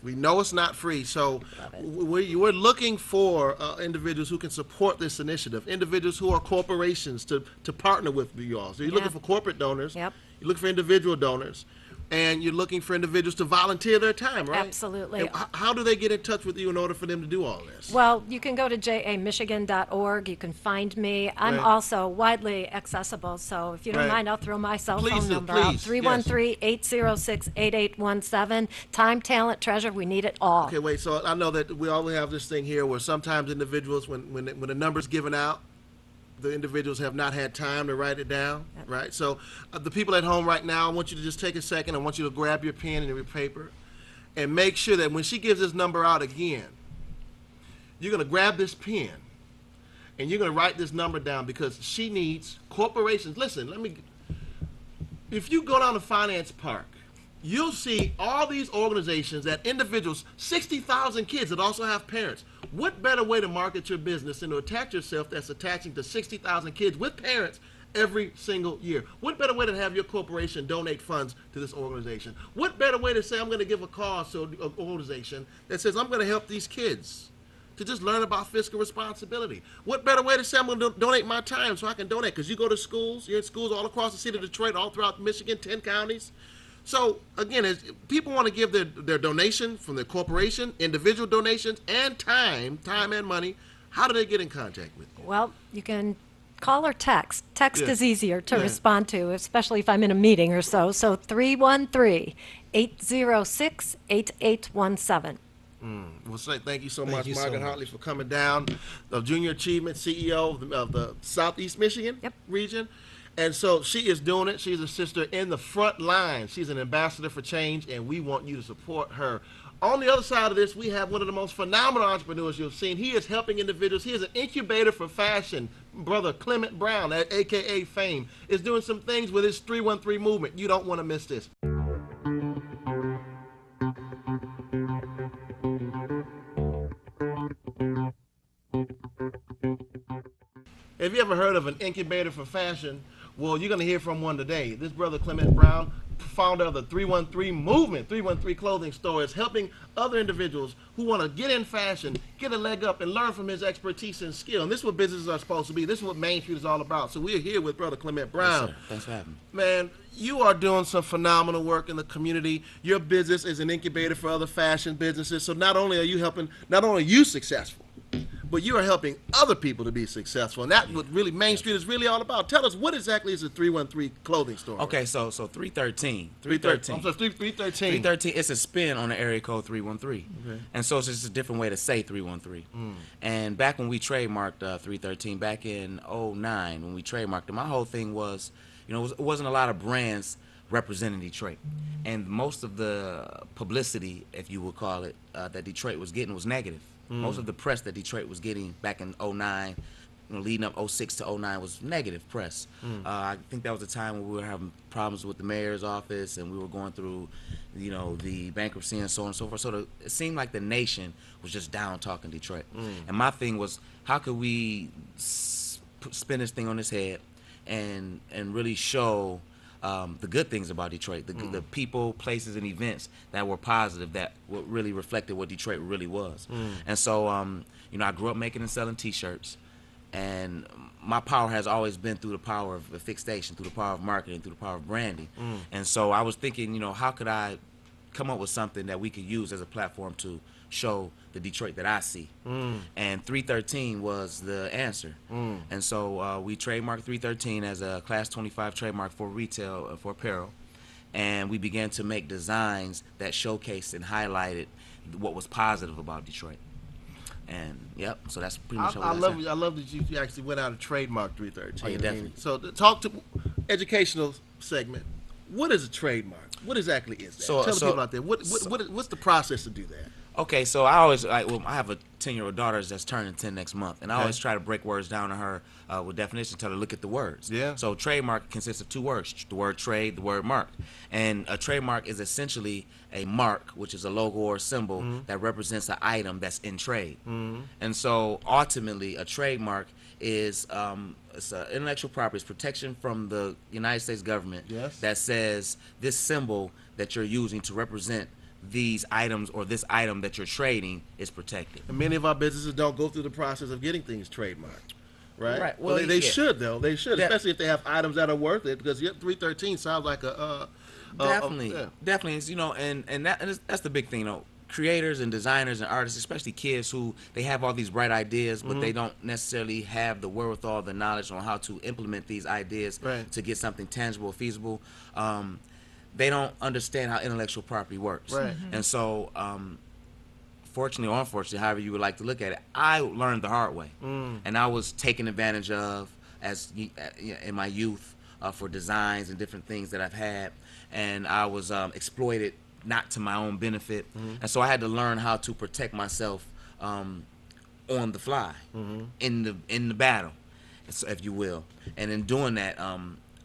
We know it's not free. So we're looking for individuals who can support this initiative, individuals who are corporations to partner with you all. So you're looking Yeah. for corporate donors. Yep. You're looking for individual donors. and you're looking for individuals to volunteer their time, right? Absolutely. And how do they get in touch with you in order for them to do all this? Well, you can go to jamichigan.org. You can find me. I'm Right. also widely accessible, so if you don't Right. mind, I'll throw my cell Please phone do, number please, out. yes. 313-806-8817. Time, talent, treasure, we need it all. Okay, wait. So I know that we always have this thing here where sometimes individuals, when the number's given out, the individuals have not had time to write it down, right? So the people at home right now, I want you to just take a second. I want you to grab your pen and your paper and make sure that when she gives this number out again, you're going to grab this pen and you're going to write this number down because she needs corporations. Listen, if you go down to Finance Park, you'll see all these organizations that individuals, 60,000 kids that also have parents. What better way to market your business than to attach yourself that's attaching to 60,000 kids with parents every single year? What better way to have your corporation donate funds to this organization? What better way to say I'm going to give a cause to an organization that says I'm going to help these kids to just learn about fiscal responsibility? What better way to say I'm going to donate my time so I can donate? Because you go to schools, you're in schools all across the city of Detroit, all throughout Michigan, 10 counties. So, again, as people want to give their donation from their corporation, individual donations, and time and money, how do they get in contact with you? Well, you can call or text. Text Yeah. is easier to Yeah. respond to, especially if I'm in a meeting or so. So 313-806-8817. Well, thank you so Thank much, you so Margaret much. Hartley, for coming down, the Junior Achievement CEO of the Southeast Michigan Yep. region. And so she is doing it. She's a sister in the front line. She's an ambassador for change, and we want you to support her. On the other side of this, we have one of the most phenomenal entrepreneurs you've seen. He is helping individuals. He is an incubator for fashion. Brother Clement Brown, a.k.a. Fame, is doing some things with his 313 movement. You don't want to miss this. Have you ever heard of an incubator for fashion? Well, you're going to hear from one today. This brother Clement Brown, founder of the 313 movement, 313 clothing store, is helping other individuals who want to get in fashion, get a leg up, and learn from his expertise and skill. And this is what businesses are supposed to be. This is what Main Street is all about. So we're here with brother Clement Brown. Yes, sir. Thanks for having me. Man, you are doing some phenomenal work in the community. Your business is an incubator for other fashion businesses. So not only are you helping, not only are you successful, but you are helping other people to be successful. And that's what really Main Street is really all about. Tell us, what exactly is a 313 clothing store? Okay, so 313. I'm sorry, 313. 313, it's a spin on the area code 313. Okay. And so it's just a different way to say 313. And back when we trademarked 313, back in 09, when we trademarked it, my whole thing was, it wasn't a lot of brands representing Detroit. And most of the publicity, if you would call it, that Detroit was getting was negative. Most of the press that Detroit was getting back in 09, leading up 06 to 09 was negative press. I think that was a time when we were having problems with the mayor's office and we were going through, the bankruptcy and so on and so forth. So it seemed like the nation was just down talking Detroit. And my thing was, how could we spin this thing on its head and really show the good things about Detroit, the people, places, and events that were positive, that really reflected what Detroit really was. And so, I grew up making and selling T-shirts, and my power has always been through the power of fixation, through the power of marketing, through the power of branding. And so I was thinking, how could I come up with something that we could use as a platform to show the Detroit that I see. And 313 was the answer. And so we trademarked 313 as a Class 25 trademark for retail, for apparel. And we began to make designs that showcased and highlighted what was positive about Detroit. And yep, so that's pretty much I love that you actually went out and trademarked 313. Oh, yeah, definitely. So talk to educational segment. What is a trademark? What exactly is that? Tell the people out there. What's the process to do that? Okay, so I always I have a 10-year-old daughter that's turning 10 next month, and I always try to break words down to her with definitions, tell her look at the words. Yeah. So trademark consists of two words: the word trade, the word mark. And a trademark is essentially a mark, which is a logo or a symbol that represents an item that's in trade. And so ultimately, a trademark is it's intellectual property. It's protection from the United States government that says this symbol that you're using to represent these items or this item that you're trading is protected. And many of our businesses don't go through the process of getting things trademarked. right? Right. Well, Well, they yeah. should though. They should, Yeah. especially if they have items that are worth it. Because 313 sounds like Definitely, yeah. definitely. It's, that's the big thing, creators and designers and artists, especially kids who they have all these bright ideas, but they don't necessarily have the wherewithal, the knowledge on how to implement these ideas Right. to get something tangible, feasible. They don't understand how intellectual property works, Right. and so. Fortunately or unfortunately, however you would like to look at it, I learned the hard way, and I was taken advantage of in my youth for designs and different things that I've had, and I was exploited not to my own benefit, and so I had to learn how to protect myself on the fly in the battle, if you will, and in doing that,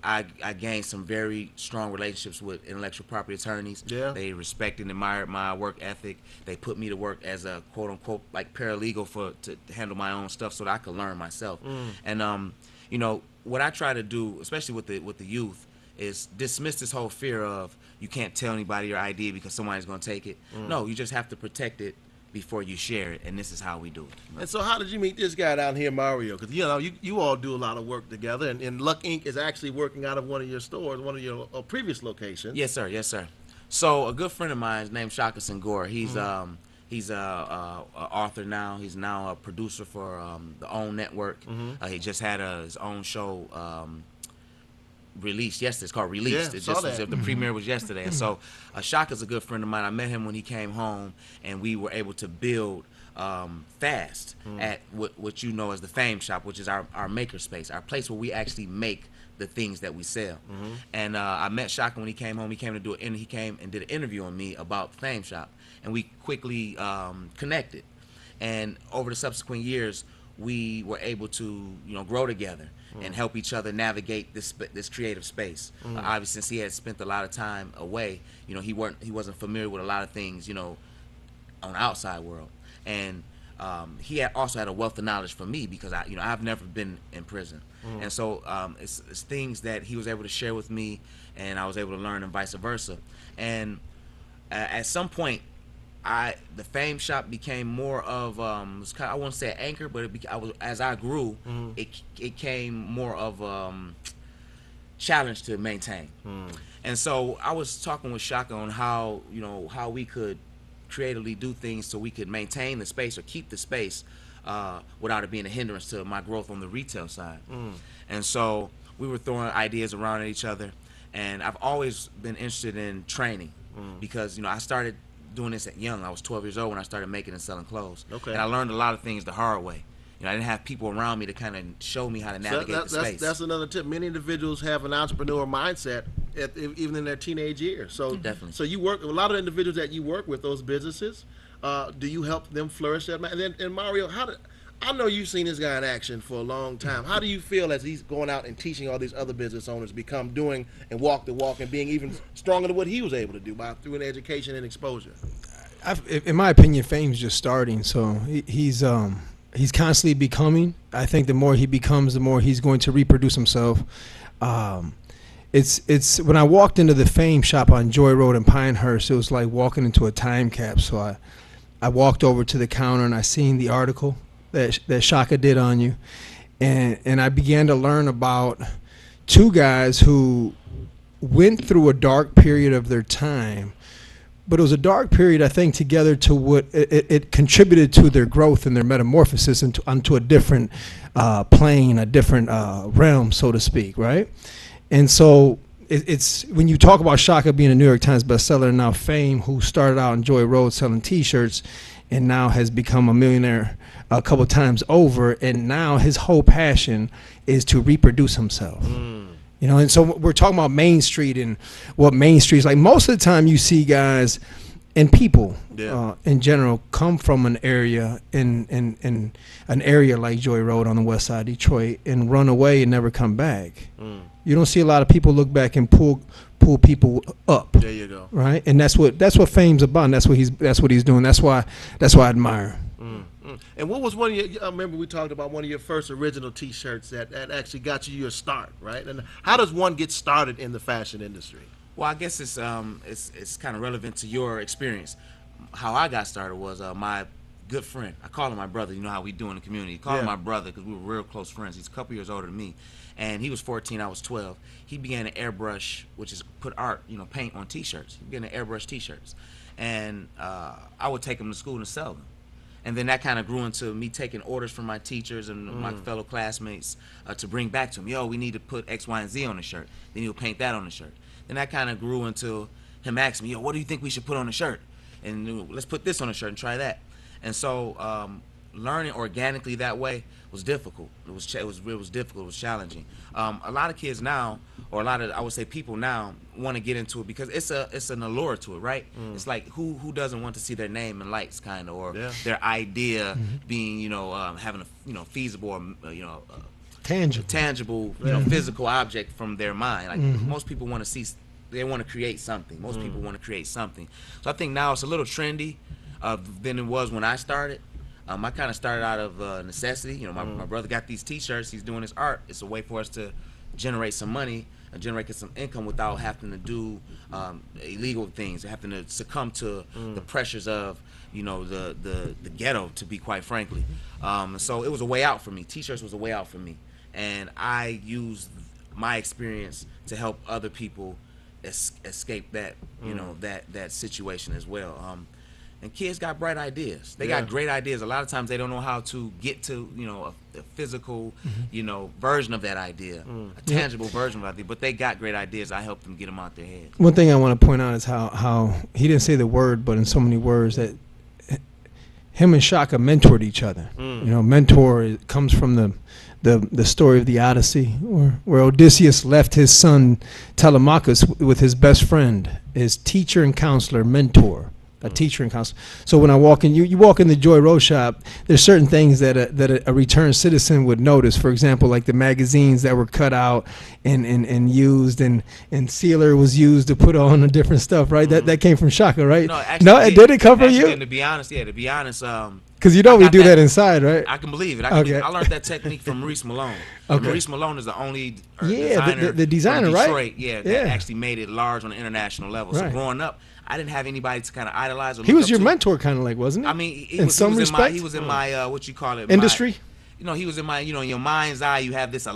I gained some very strong relationships with intellectual property attorneys. Yeah. They respected and admired my work ethic. They put me to work as a quote unquote like paralegal to handle my own stuff so that I could learn myself. And what I try to do, especially with the youth, is dismiss this whole fear of you can't tell anybody your idea because somebody's going to take it. No, you just have to protect it before you share it, and this is how we do it. And so, how did you meet this guy down here, Mario? Because you all do a lot of work together, and Luck Inc. is actually working out of one of your stores, one of your previous locations. Yes, sir. Yes, sir. So a good friend of mine is named Shaka Senghor. He's a author now. He's now a producer for the OWN Network. He just had his own show released yesterday. It's called Released. Yeah, It saw just was, that. the premiere was yesterday. And so Shaka's a good friend of mine. I met him when he came home, and we were able to build fast at what you know as the Fame Shop, which is our maker space, our place where we actually make the things that we sell. And I met Shaka when he came home. He came and did an interview on me about Fame Shop, and we quickly connected. And over the subsequent years, we were able to grow together and help each other navigate this creative space. Obviously, since he had spent a lot of time away, he wasn't familiar with a lot of things on the outside world, and he also had a wealth of knowledge from me because I've never been in prison, and so it's things that he was able to share with me, and I was able to learn, and vice versa. And at some point, the Fame Shop became more of I won't say an anchor, but as I grew, it came more of challenge to maintain. And so I was talking with Shaka on how we could creatively do things so we could maintain the space or keep the space without it being a hindrance to my growth on the retail side. And so we were throwing ideas around at each other, and I've always been interested in training because I started doing this at young. I was 12 years old when I started making and selling clothes. Okay. And I learned a lot of things the hard way. I didn't have people around me to kind of show me how to navigate the space. That's another tip. Many individuals have an entrepreneur mindset even in their teenage years. So Definitely. So you work a lot of individuals that you work with, those businesses. Do you help them flourish that? And Mario, I know you've seen this guy in action for a long time. How do you feel as he's going out and teaching all these other business owners doing and walk the walk and being even stronger than what he was able to do through an education and exposure? In my opinion, Fame's just starting, so he's constantly becoming. I think the more he becomes, the more he's going to reproduce himself. It's when I walked into the Fame Shop on Joy Road in Pinehurst, it was like walking into a time capsule. I walked over to the counter and I seen the article that Shaka did on you, and I began to learn about two guys who went through a dark period of their time, but it was a dark period, I think, together to what it contributed to their growth and their metamorphosis onto a different plane, a different realm, so to speak, right? And so it's when you talk about Shaka being a New York Times bestseller and now Fame, who started out on Joy Road selling T-shirts and now has become a millionaire a couple times over, and now his whole passion is to reproduce himself. And so we're talking about Main Street and what Main Street is like. Most of the time you see guys and people in general come from an area in an area like Joy Road on the west side of Detroit and run away and never come back. You don't see a lot of people look back and pull people up. There you go. Right? And that's what Fame's about, and that's what he's doing. That's why I admire him. And what was one of your? I remember we talked about one of your first original T-shirts that actually got you your start, right? And how does one get started in the fashion industry? Well, I guess it's kind of relevant to your experience. How I got started was my good friend. I call him my brother. You know how we do in the community. Call him Yeah. my brother because we were real close friends. He's a couple years older than me, and he was 14. I was 12. He began to airbrush, which is put art, paint on T-shirts. He began to airbrush T-shirts, and I would take him to school and sell them. And then that kind of grew into me taking orders from my teachers and my fellow classmates to bring back to him. Yo, we need to put X, Y, and Z on the shirt. Then he'll paint that on the shirt. Then that kind of grew into him asking me, yo, what do you think we should put on the shirt? And let's put this on the shirt and try that. And so learning organically that way was difficult. It was difficult. It was challenging. A lot of kids now, or a lot of, I would say, people now want to get into it because it's an allure to it, right? It's like who doesn't want to see their name in lights, kind of, or their idea being, having a feasible or tangible, physical object from their mind. Like most people want to see. They want to create something. Most people want to create something. So I think now it's a little trendy than it was when I started. I kind of started out of necessity. My brother got these T-shirts. He's doing his art. It's a way for us to generate some money and generate some income without having to do illegal things, having to succumb to the pressures of the ghetto, to be quite frankly. So it was a way out for me. T-shirts was a way out for me, and I used my experience to help other people escape that that situation as well. And kids got bright ideas. They got great ideas. A lot of times they don't know how to get to a physical version of that idea, a tangible version of that idea. But they got great ideas. I help them get them out their heads. One thing I want to point out is how he didn't say the word, but in so many words that him and Shaka mentored each other. Mentor comes from the story of the Odyssey, where Odysseus left his son Telemachus with his best friend, his teacher and counselor, mentor. A teacher and counselor. So when I walk in, you walk in the Joy Road shop, there's certain things that a returned citizen would notice. For example, like the magazines that were cut out and used, and sealer was used to put on different stuff, right? That came from Shaka, right? No, actually, did it come from you? To be honest, because we do that inside, right? I can believe it. I learned that technique from Maurice Malone. Okay. Maurice Malone is the only the designer, from Detroit, right? that actually made it large on the international level. So Right. growing up, I didn't have anybody to kind of idolize or He look was up your to. mentor, kind of like, wasn't he? I mean, in some respect, he was in my what you call it, industry. He was in my, in your mind's eye. You have this the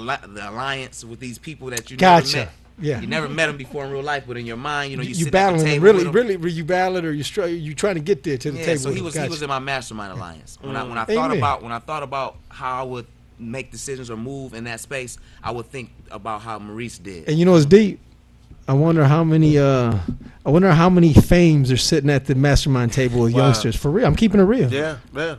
alliance with these people that you Gotcha. never met. Yeah. You never met them before in real life, but in your mind, you you sit at the battling them. table Really, with 'em. really, you battling, or you trying to get there to the table. So he with was them. he was Gotcha. in my mastermind alliance. When I Amen. thought about how I would make decisions or move in that space, I would think about how Maurice did. And it's deep. I wonder how many fames are sitting at the mastermind table with youngsters. For real, I'm keeping it real. Yeah.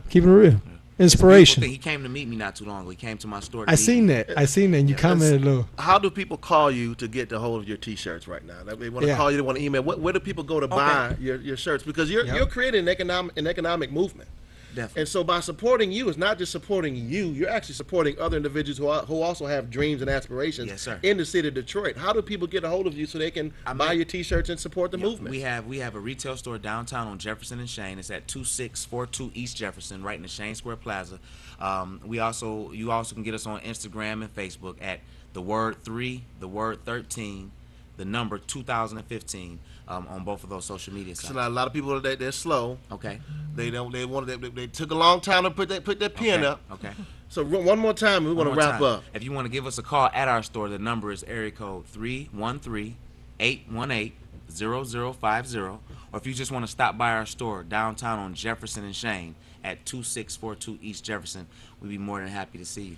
Keeping it real. It's a beautiful Inspiration. thing. He came to meet me not too long ago. He came to my store. I seen that. And you commented a little. How do people call you to get a hold of your T-shirts right now? They want to call you. They want to email. Where do people go to buy your shirts? Because you're creating an economic movement. Definitely. And so by supporting you, it's not just supporting you. You're actually supporting other individuals who also have dreams and aspirations Yes, sir. in the city of Detroit. How do people get a hold of you so they can buy your T-shirts and support the movement? We have a retail store downtown on Jefferson and Shane. It's at 2642 East Jefferson, right in the Shane Square Plaza. You also can get us on Instagram and Facebook at the word 3, the word 13, the number 2015 on both of those social media sites. So a lot of people they're slow. Okay. They took a long time to put that pen up. Okay. So one more time, we want to wrap up. If you want to give us a call at our store, the number is area code 313-818-0050. Or if you just want to stop by our store downtown on Jefferson and Shane at 2642 East Jefferson, we'd be more than happy to see you.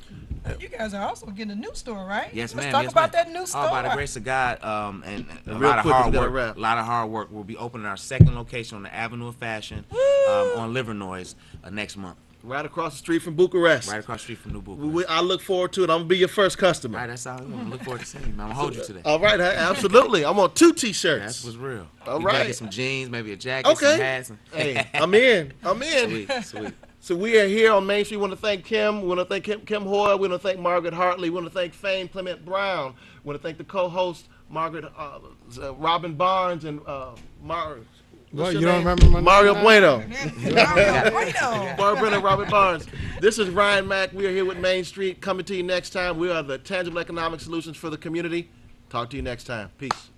You guys are also getting a new store, right? Yes, Let's ma'am. talk Yes, about ma'am. that new store. Oh, by the grace of God, and a real lot of quick, hard we gotta work. wrap. A lot of hard work. We'll be opening our second location on the Avenue of Fashion on Livernois next month. Right across the street from Bucharest. Right across the street from New Bucharest. I look forward to it. I'm going to be your first customer. Right, that's all. I'm gonna look forward to seeing you, man. I'm gonna hold you to that. All right, absolutely. I'm on 2 T-shirts. That's what's real. All We gotta right. get some jeans, maybe a jacket, Okay. some hats. Hey, I'm in. Sweet. So we are here on Main Street. We want to thank Kim. We want to thank Kim Hoyle. We want to thank Margaret Hartley. We want to thank Fame Clement Brown. We want to thank the co-host, Margaret Robin Barnes and Well, you don't remember my Mario name? Bueno. Bueno. Barbara and Robert Barnes. This is Ryan Mack. We are here with Main Street. Coming to you next time. We are the tangible economic solutions for the community. Talk to you next time. Peace.